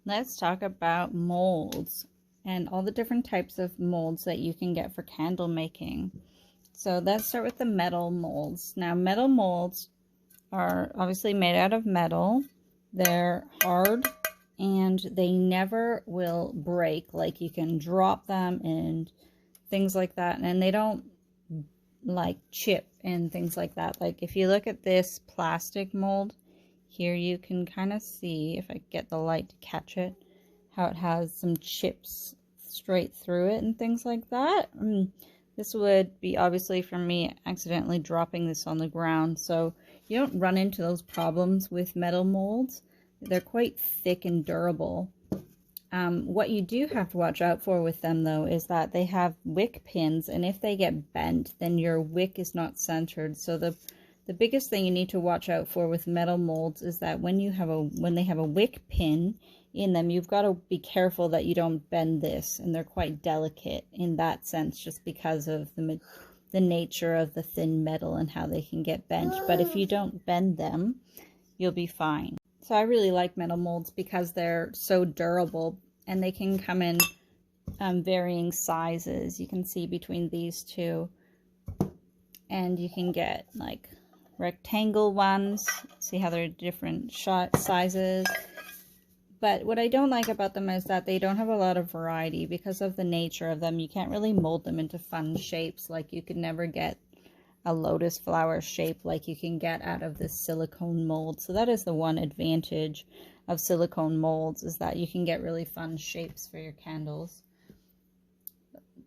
Let's talk about molds and all the different types of molds that you can get for candle making. So let's start with the metal molds. Now, metal molds are obviously made out of metal. They're hard and they never will break. Like, you can drop them and things like that, and they don't like chip and things like that. Like, if you look at this plastic mold here, you can kind of see, if I get the light to catch it, how it has some chips straight through it and things like that. This would be obviously from me accidentally dropping this on the ground, so you don't run into those problems with metal molds. They're quite thick and durable. What you do have to watch out for with them, though, is that they have wick pins, and if they get bent, then your wick is not centered. So the biggest thing you need to watch out for with metal molds is that when they have a wick pin in them, you've got to be careful that you don't bend this, and they're quite delicate in that sense, just because of the nature of the thin metal and how they can get bent. But if you don't bend them, you'll be fine. So I really like metal molds because they're so durable, and they can come in varying sizes. You can see between these two, and you can get like rectangle ones. See how they're different sizes. But what I don't like about them is that they don't have a lot of variety because of the nature of them. You can't really mold them into fun shapes. Like, you could never get a lotus flower shape like you can get out of this silicone mold. So that is the one advantage of silicone molds, is that you can get really fun shapes for your candles.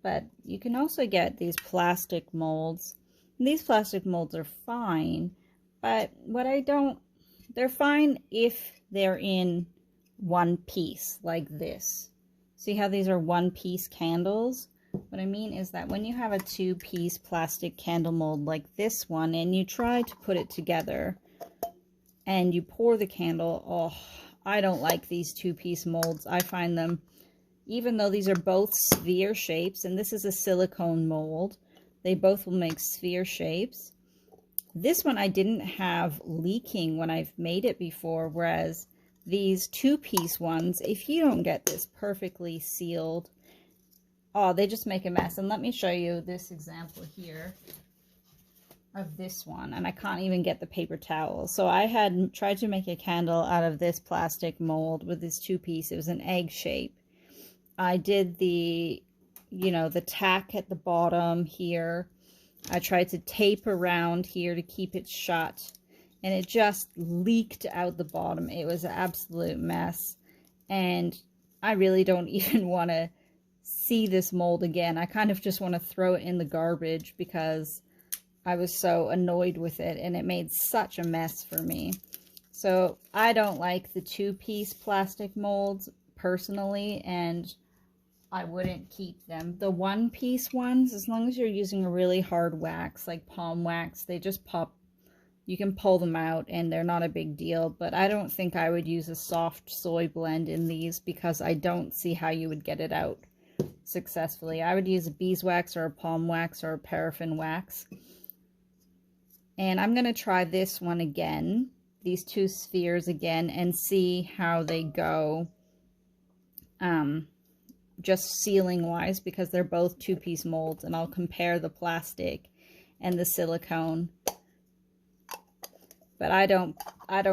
But you can also get these plastic molds. And these plastic molds are fine, but they're fine if they're in one piece like this. See how these are one piece candles? What I mean is that when you have a two-piece plastic candle mold like this one, and you try to put it together and you pour the candle, oh, I don't like these two-piece molds. I find them, even though these are both sphere shapes, and this is a silicone mold, they both will make sphere shapes. This one I didn't have leaking when I've made it before, whereas these two-piece ones, if you don't get this perfectly sealed, oh, they just make a mess. And let me show you this example here of this one, and I can't even get the paper towel. So I had tried to make a candle out of this plastic mold with this two-piece. It was an egg shape. I did the tack at the bottom here. I tried to tape around here to keep it shut, and it just leaked out the bottom. It was an absolute mess, and I really don't even want to see this mold again. I kind of just want to throw it in the garbage because I was so annoyed with it, and it made such a mess for me. So I don't like the two-piece plastic molds personally, and I wouldn't keep them. The one-piece ones, as long as you're using a really hard wax like palm wax, they just pop. You can pull them out and they're not a big deal, but I don't think I would use a soft soy blend in these because I don't see how you would get it out successfully. I would use a beeswax or a palm wax or a paraffin wax. And I'm going to try this one again, these two spheres again, and see how they go just sealing wise, because they're both two-piece molds, and I'll compare the plastic and the silicone. But I don't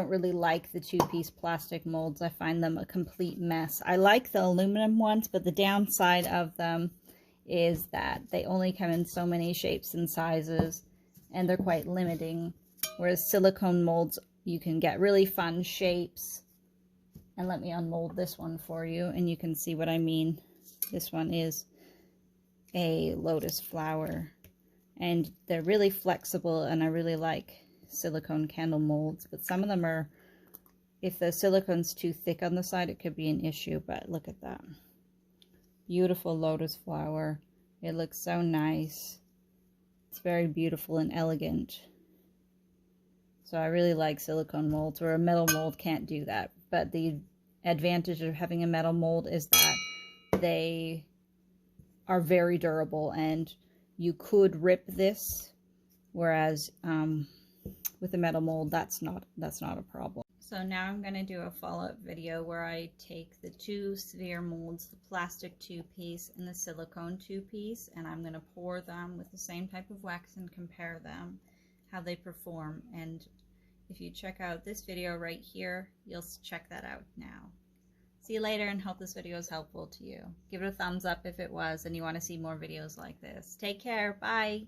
really like the two-piece plastic molds. I find them a complete mess. I like the aluminum ones, but the downside of them is that they only come in so many shapes and sizes, and they're quite limiting. Whereas silicone molds, you can get really fun shapes. And let me unmold this one for you, and you can see what I mean. This one is a lotus flower, and they're really flexible, and I really like silicone candle molds. But some of them are, if the silicone's too thick on the side, it could be an issue. But look at that beautiful lotus flower. It looks so nice. It's very beautiful and elegant. So I really like silicone molds, where a metal mold can't do that. But the advantage of having a metal mold is that they are very durable, and you could rip this, whereas with a metal mold, that's not a problem. So now I'm going to do a follow-up video where I take the two sphere molds, the plastic 2-piece and the silicone 2-piece, and I'm going to pour them with the same type of wax and compare them, how they perform. And if you check out this video right here, you'll check that out now. See you later, and hope this video is helpful to you. Give it a thumbs up if it was and you want to see more videos like this. Take care. Bye.